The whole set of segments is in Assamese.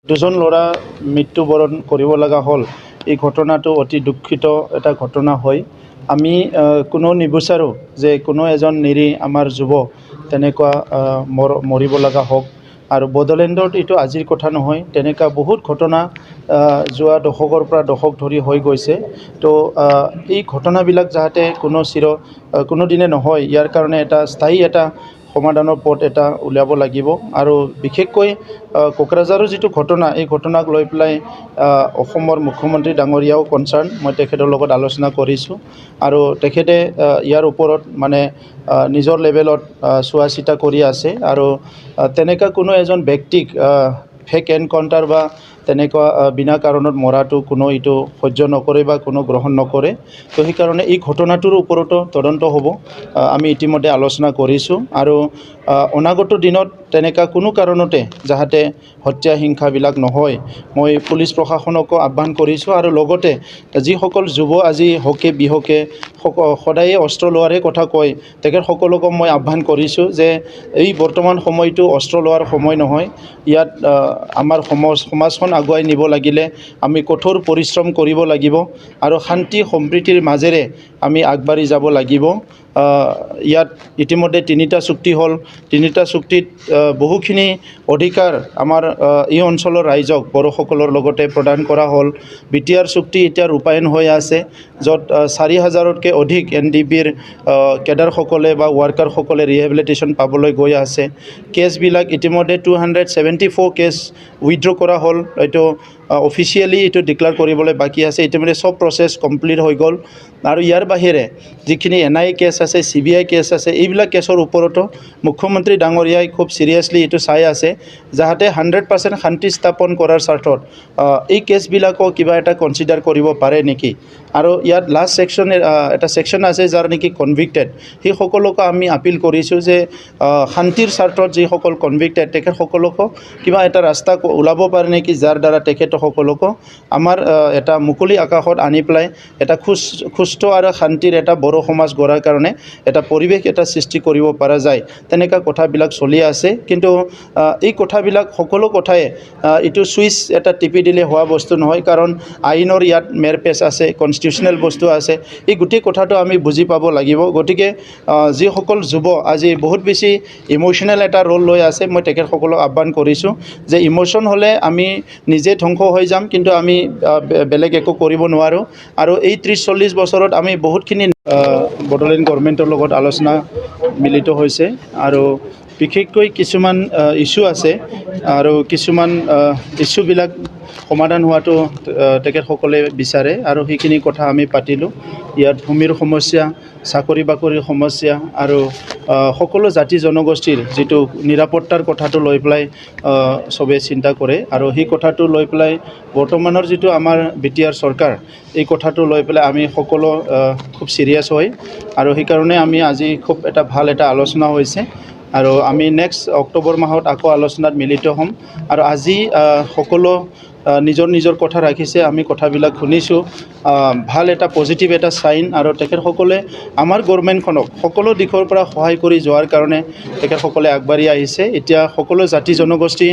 দুজন ল'ৰা মৃত্যুবৰণ কৰিব লগা হ'ল। এই ঘটনাটো অতি দুঃখিত এটা ঘটনা হয়। আমি কোনো নিবিচাৰোঁ যে কোনো এজন নিৰী আমাৰ যুৱ তেনেকুৱা মৰিব লগা হওক। আৰু বড়োলেণ্ডত এইটো আজিৰ কথা নহয়, তেনেকুৱা বহুত ঘটনা যোৱা দশকৰ পৰা দশক ধৰি হৈ গৈছে। তো এই ঘটনাবিলাক যাতে কোনো দিনে নহয়, ইয়াৰ কাৰণে এটা স্থায়ী এটা সমাধানৰ পথ এটা উলিয়াব লাগিব। আৰু বিশেষকৈ কোকৰাঝাৰৰ যিটো ঘটনা, এই ঘটনাক লৈ পেলাই অসমৰ মুখ্যমন্ত্ৰী ডাঙৰীয়াও কনচাৰ্ণ। মই তেখেতৰ লগত আলোচনা কৰিছোঁ আৰু তেখেতে ইয়াৰ ওপৰত মানে নিজৰ লেভেলত চোৱা চিতা কৰি আছে। আৰু তেনেকুৱা কোনো এজন ব্যক্তিক ফেক এনকাউণ্টাৰ বা তেনেকুৱা বিনা কাৰণত মৰাটো কোনো এইটো সহ্য নকৰে বা কোনো গ্ৰহণ নকৰে। তো সেইকাৰণে এই ঘটনাটোৰ ওপৰতো তদন্ত হ'ব। আমি ইতিমধ্যে আলোচনা কৰিছোঁ আৰু অনাগত দিনত তেনেকুৱা কোনো কাৰণতে যাতে হত্যা হিংসাবিলাক নহয়, মই পুলিচ প্ৰশাসনকো আহ্বান কৰিছোঁ। আৰু লগতে যিসকল যুৱ আজি হকে বিহকে সদায়ে অস্ত্ৰ লোৱাৰে কথা কয়, তেখেতসকলকো মই আহ্বান কৰিছোঁ যে এই বৰ্তমান সময়টো অস্ত্ৰ লোৱাৰ সময় নহয়। ইয়াত আমাৰ সমাজখন আগুৱাই নিব লাগিলে আমি কঠোৰ পৰিশ্ৰম কৰিব লাগিব আৰু শান্তি সম্প্ৰীতিৰ মাজেৰে আমি আগবাঢ়ি যাব লাগিব। ইয়াত ইতিমধ্যে 3টা চুক্তি হ'ল। 3টা চুক্তিত বহুখিনি অধিকাৰ আমাৰ এই অঞ্চলৰ ৰাইজক বড়োসকলৰ লগতে প্ৰদান কৰা হ'ল। BTR চুক্তি এতিয়া ৰূপায়ণ হৈ আছে, য'ত 4000তকৈ অধিক NDPৰ কেডাৰসকলে বা ৱাৰ্কাৰসকলে ৰিহেবিলিটেশ্যন পাবলৈ গৈ আছে। কেছবিলাক ইতিমধ্যে 274 কেছ উইথড্ৰ কৰা হ'ল। এইটো অফিচিয়েলি এইটো ডিক্লেয়াৰ কৰিবলৈ বাকী আছে। ইতিমধ্যে চব প্ৰচেছ কমপ্লিট হৈ গ'ল। আৰু ইয়াৰ বাহিৰে যিখিনি NIA কেছ আছে, CBI কেছ আছে, এইবিলাক কেছৰ ওপৰতো মুখ্যমন্ত্ৰী ডাঙৰীয়াই খুব চিৰিয়াছলি এইটো চাই আছে, যাতে 100% শান্তি স্থাপন কৰাৰ স্বাৰ্থত এই কেছবিলাকো কিবা এটা কনচিডাৰ কৰিব পাৰে নেকি। আৰু ইয়াত লাষ্ট এটা ছেকশ্যন আছে যাৰ নেকি কনভিক্টেড, সেইসকলকো আমি আপিল কৰিছোঁ যে শান্তিৰ স্বাৰ্থত যিসকল কনভিক্টেড তেখেতসকলকো কিবা এটা ৰাস্তা ওলাব পাৰে নেকি, যাৰ দ্বাৰা তেখেতসকলকো আমাৰ এটা মুকলি আকাশত আনি পেলাই এটা সুস্থ আৰু শান্তিৰ এটা বড়ো সমাজ গঢ়াৰ কাৰণে এটা পৰিৱেশ এটা সৃষ্টি কৰিব পৰা যায়। তেনেকুৱা কথাবিলাক চলি আছে। কিন্তু এই কথাবিলাক সকলো কথাই এইটো চুইচ এটা টিপি দিলে হোৱা বস্তু নহয়, কাৰণ আইনৰ ইয়াত মেৰপেচ আছে, কনষ্টিটিউচনেল বস্তু আছে। এই গোটেই কথাটো আমি বুজি পাব লাগিব। গতিকে যিসকল যুৱ আজি বহুত বেছি ইম'চনেল এটা ৰোল লৈ আছে, মই তেখেতসকলক আহ্বান কৰিছোঁ যে ইম'চন হ'লে আমি নিজে ধ্বংস হৈ যাম, কিন্তু আমি বেলেগ একো কৰিব নোৱাৰোঁ। আৰু এই 30-40 বছৰত আমি বহুতখিনি বড়োলেণ্ড গভৰ্ণমেণ্টৰ লগত আলোচনা মিলিত হৈছে আৰু বিশেষকৈ কিছুমান ইছ্যু আছে আৰু কিছুমান ইছ্যুবিলাক সমাধান হোৱাটো তেখেতসকলে বিচাৰে আৰু সেইখিনি কথা আমি পাতিলোঁ। ইয়াত ভূমিৰ সমস্যা, চাকৰি বাকৰিৰ সমস্যা আৰু সকলো জাতি জনগোষ্ঠীৰ যিটো নিৰাপত্তাৰ কথাটো লৈ পেলাই চবেই চিন্তা কৰে। আৰু সেই কথাটো লৈ পেলাই বৰ্তমানৰ যিটো আমাৰ BTR চৰকাৰ, এই কথাটো লৈ পেলাই আমি সকলো খুব চিৰিয়াছ হয়। আৰু সেইকাৰণে আমি আজি খুব এটা ভাল এটা আলোচনা হৈছে আৰু আমি নেক্সট অক্টোবৰ মাহত আকৌ আলোচনাত মিলিত হ'ম। আৰু আজি সকলো নিজৰ কথা ৰাখিছে, আমি কথাবিলাক শুনিছোঁ। ভাল এটা পজিটিভ এটা চাইন। আৰু তেখেতসকলে আমাৰ গভৰ্ণমেণ্টখনক সকলো দিশৰ পৰা সহায় কৰি যোৱাৰ কাৰণে তেখেতসকলে আগবাঢ়ি আহিছে। এতিয়া সকলো জাতি জনগোষ্ঠী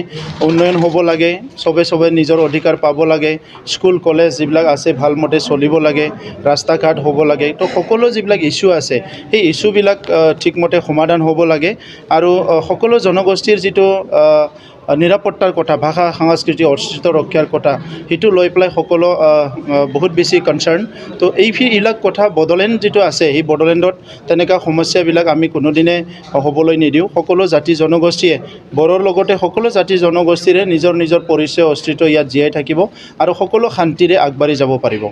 উন্নয়ন হ'ব লাগে, চবে নিজৰ অধিকাৰ পাব লাগে, স্কুল কলেজ যিবিলাক আছে ভালমতে চলিব লাগে, ৰাস্তা ঘাট হ'ব লাগে। তো সকলো যিবিলাক ইছ্যু আছে সেই ইছ্যুবিলাক ঠিকমতে সমাধান হ'ব লাগে। আৰু সকলো জনগোষ্ঠীৰ যিটো নিৰাপত্তাৰ কথা, ভাষা সংস্কৃতি অস্তিত্ব ৰক্ষাৰ কথা, সেইটো লৈ পেলাই সকলো বহুত বেছি কনচাৰ্ণ। তো এইবিলাক কথা বড়োলেণ্ড যিটো আছে, সেই বড়োলেণ্ডত তেনেকুৱা সমস্যাবিলাক আমি কোনোদিনে হ'বলৈ নিদিওঁ। সকলো জাতি জনগোষ্ঠীয়ে, বড়োৰ লগতে সকলো জাতি জনগোষ্ঠীৰে নিজৰ পৰিচয় অস্তিত্ব ইয়াত জীয়াই থাকিব আৰু সকলো শান্তিৰে আগবাঢ়ি যাব পাৰিব।